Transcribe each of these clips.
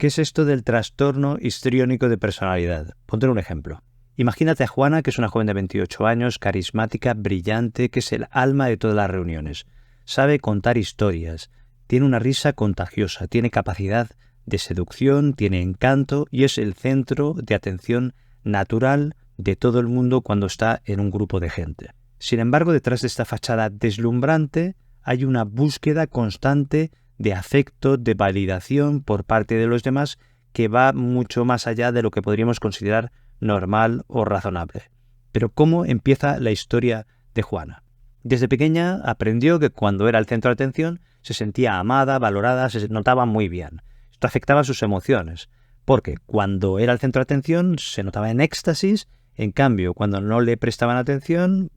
¿Qué es esto del trastorno histriónico de personalidad? Ponte un ejemplo. Imagínate a Juana, que es una joven de 28 años, carismática, brillante, que es el alma de todas las reuniones. Sabe contar historias, tiene una risa contagiosa, tiene capacidad de seducción, tiene encanto y es el centro de atención natural de todo el mundo cuando está en un grupo de gente. Sin embargo, detrás de esta fachada deslumbrante hay una búsqueda constante de afecto, de validación por parte de los demás que va mucho más allá de lo que podríamos considerar normal o razonable. Pero ¿cómo empieza la historia de Juana? Desde pequeña aprendió que cuando era el centro de atención se sentía amada, valorada, se notaba muy bien. Esto afectaba sus emociones, porque cuando era el centro de atención se notaba en éxtasis, en cambio cuando no le prestaban atención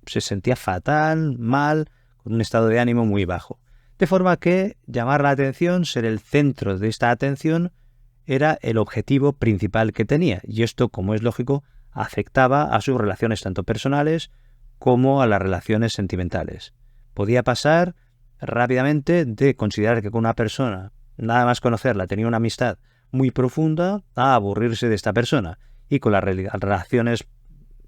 se sentía fatal, mal, con un estado de ánimo muy bajo. De forma que llamar la atención, ser el centro de esta atención, era el objetivo principal que tenía, y esto, como es lógico, afectaba a sus relaciones tanto personales como a las relaciones sentimentales. Podía pasar rápidamente de considerar que con una persona, nada más conocerla, tenía una amistad muy profunda, a aburrirse de esta persona. Y con las relaciones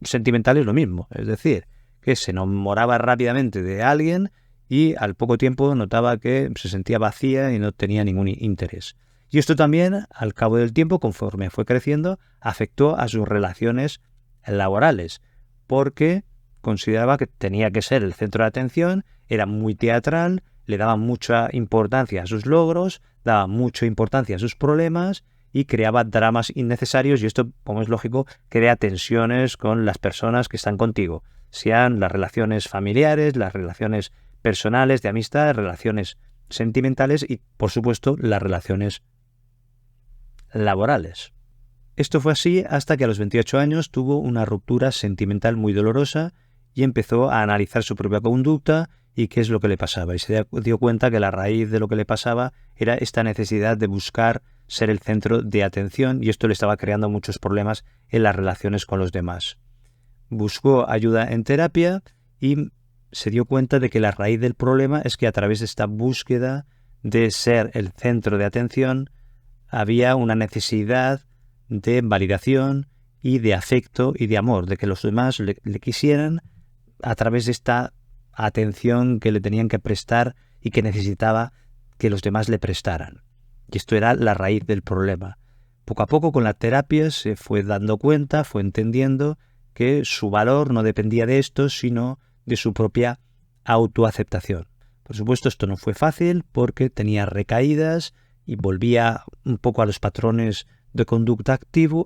sentimentales lo mismo, es decir, que se enamoraba rápidamente de alguien y al poco tiempo notaba que se sentía vacía y no tenía ningún interés. Y esto también, al cabo del tiempo, conforme fue creciendo, afectó a sus relaciones laborales, porque consideraba que tenía que ser el centro de atención, era muy teatral, le daba mucha importancia a sus logros, daba mucha importancia a sus problemas y creaba dramas innecesarios, y esto, como es lógico, crea tensiones con las personas que están contigo, sean las relaciones familiares, las relaciones personales, de amistad, relaciones sentimentales y, por supuesto, las relaciones laborales. Esto fue así hasta que a los 28 años tuvo una ruptura sentimental muy dolorosa y empezó a analizar su propia conducta y qué es lo que le pasaba. Y se dio cuenta que la raíz de lo que le pasaba era esta necesidad de buscar ser el centro de atención, y esto le estaba creando muchos problemas en las relaciones con los demás. Buscó ayuda en terapia y se dio cuenta de que la raíz del problema es que a través de esta búsqueda de ser el centro de atención había una necesidad de validación y de afecto y de amor, de que los demás le quisieran a través de esta atención que le tenían que prestar y que necesitaba que los demás le prestaran. Y esto era la raíz del problema. Poco a poco con la terapia se fue dando cuenta, fue entendiendo que su valor no dependía de esto, sino de su propia autoaceptación. Por supuesto, esto no fue fácil porque tenía recaídas y volvía un poco a los patrones de conducta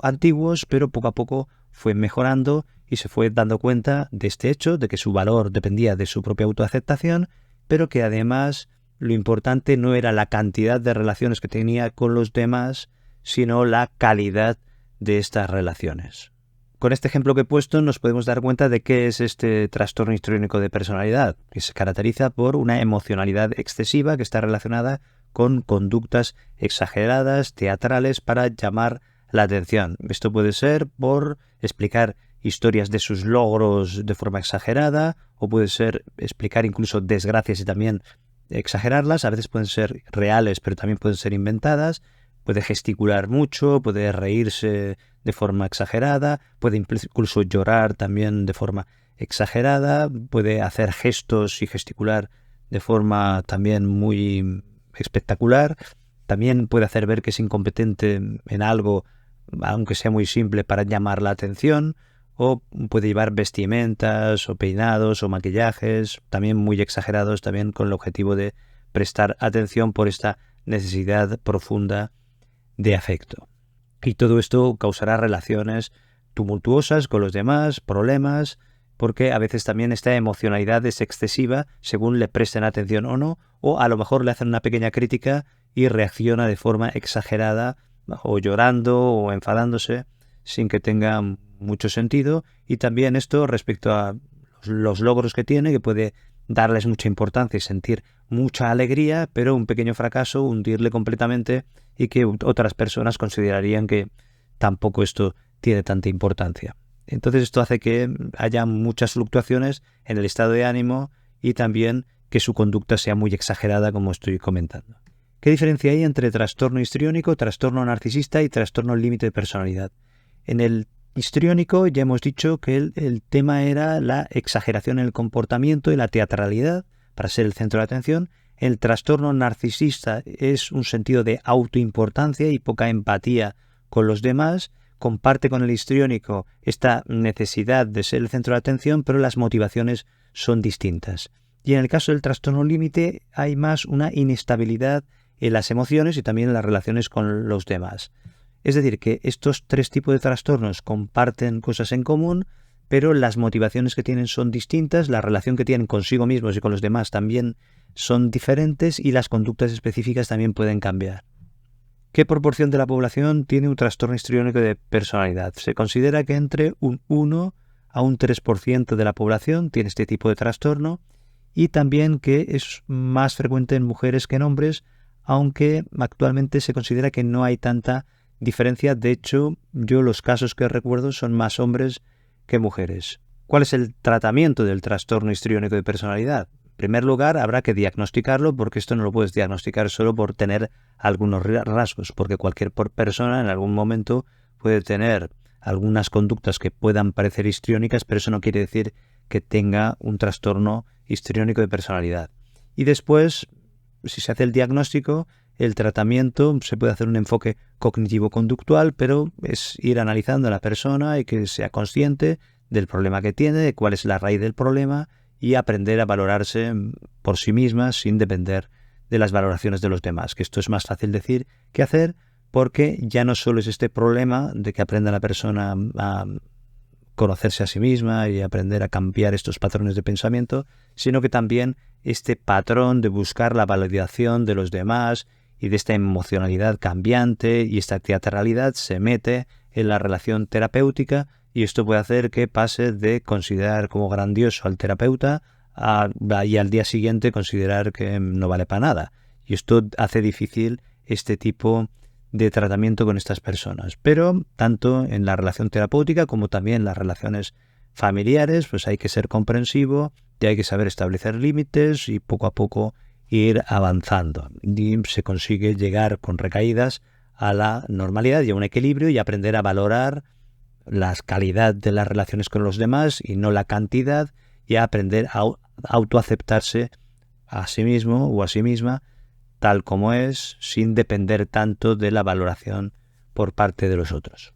antiguos, pero poco a poco fue mejorando y se fue dando cuenta de este hecho, de que su valor dependía de su propia autoaceptación, pero que además lo importante no era la cantidad de relaciones que tenía con los demás, sino la calidad de estas relaciones. Con este ejemplo que he puesto nos podemos dar cuenta de qué es este trastorno histriónico de personalidad, que se caracteriza por una emocionalidad excesiva que está relacionada con conductas exageradas, teatrales, para llamar la atención. Esto puede ser por explicar historias de sus logros de forma exagerada, o puede ser explicar incluso desgracias y también exagerarlas. A veces pueden ser reales, pero también pueden ser inventadas. Puede gesticular mucho, puede reírse de forma exagerada, puede incluso llorar también de forma exagerada, puede hacer gestos y gesticular de forma también muy espectacular. También puede hacer ver que es incompetente en algo, aunque sea muy simple, para llamar la atención, o puede llevar vestimentas o peinados o maquillajes también muy exagerados, también con el objetivo de prestar atención por esta necesidad profunda de afecto. Y todo esto causará relaciones tumultuosas con los demás, problemas, porque a veces también esta emocionalidad es excesiva según le presten atención o no, o a lo mejor le hacen una pequeña crítica y reacciona de forma exagerada, o llorando o enfadándose, sin que tenga mucho sentido. Y también esto respecto a los logros que tiene, que puede darles mucha importancia y sentir mucha alegría, pero un pequeño fracaso hundirle completamente y que otras personas considerarían que tampoco esto tiene tanta importancia. Entonces esto hace que haya muchas fluctuaciones en el estado de ánimo y también que su conducta sea muy exagerada, como estoy comentando. ¿Qué diferencia hay entre trastorno histriónico, trastorno narcisista y trastorno límite de personalidad? En el histriónico ya hemos dicho que el tema era la exageración en el comportamiento y la teatralidad para ser el centro de atención. El trastorno narcisista es un sentido de autoimportancia y poca empatía con los demás. Comparte con el histriónico esta necesidad de ser el centro de atención, pero las motivaciones son distintas. Y en el caso del trastorno límite hay más una inestabilidad en las emociones y también en las relaciones con los demás. Es decir, que estos tres tipos de trastornos comparten cosas en común, pero las motivaciones que tienen son distintas, la relación que tienen consigo mismos y con los demás también son diferentes y las conductas específicas también pueden cambiar. ¿Qué proporción de la población tiene un trastorno histriónico de personalidad? Se considera que entre un 1 a un 3% de la población tiene este tipo de trastorno y también que es más frecuente en mujeres que en hombres, aunque actualmente se considera que no hay tanta diferencia. De hecho, yo los casos que recuerdo son más hombres que mujeres. ¿Cuál es el tratamiento del trastorno histriónico de personalidad? En primer lugar, habrá que diagnosticarlo, porque esto no lo puedes diagnosticar solo por tener algunos rasgos, porque cualquier persona en algún momento puede tener algunas conductas que puedan parecer histriónicas, pero eso no quiere decir que tenga un trastorno histriónico de personalidad. Y después, si se hace el diagnóstico, el tratamiento se puede hacer un enfoque cognitivo-conductual, pero es ir analizando a la persona y que sea consciente del problema que tiene, de cuál es la raíz del problema y aprender a valorarse por sí misma sin depender de las valoraciones de los demás, que esto es más fácil decir que hacer, porque ya no solo es este problema de que aprenda la persona a conocerse a sí misma y aprender a cambiar estos patrones de pensamiento, sino que también este patrón de buscar la validación de los demás y de esta emocionalidad cambiante y esta teatralidad se mete en la relación terapéutica, y esto puede hacer que pase de considerar como grandioso al terapeuta y al día siguiente considerar que no vale para nada. Y esto hace difícil este tipo de tratamiento con estas personas. Pero tanto en la relación terapéutica como también en las relaciones familiares, pues hay que ser comprensivo y hay que saber establecer límites y poco a poco ir avanzando. Y se consigue llegar con recaídas a la normalidad y a un equilibrio y aprender a valorar la calidad de las relaciones con los demás y no la cantidad, y a aprender a autoaceptarse a sí mismo o a sí misma tal como es, sin depender tanto de la valoración por parte de los otros.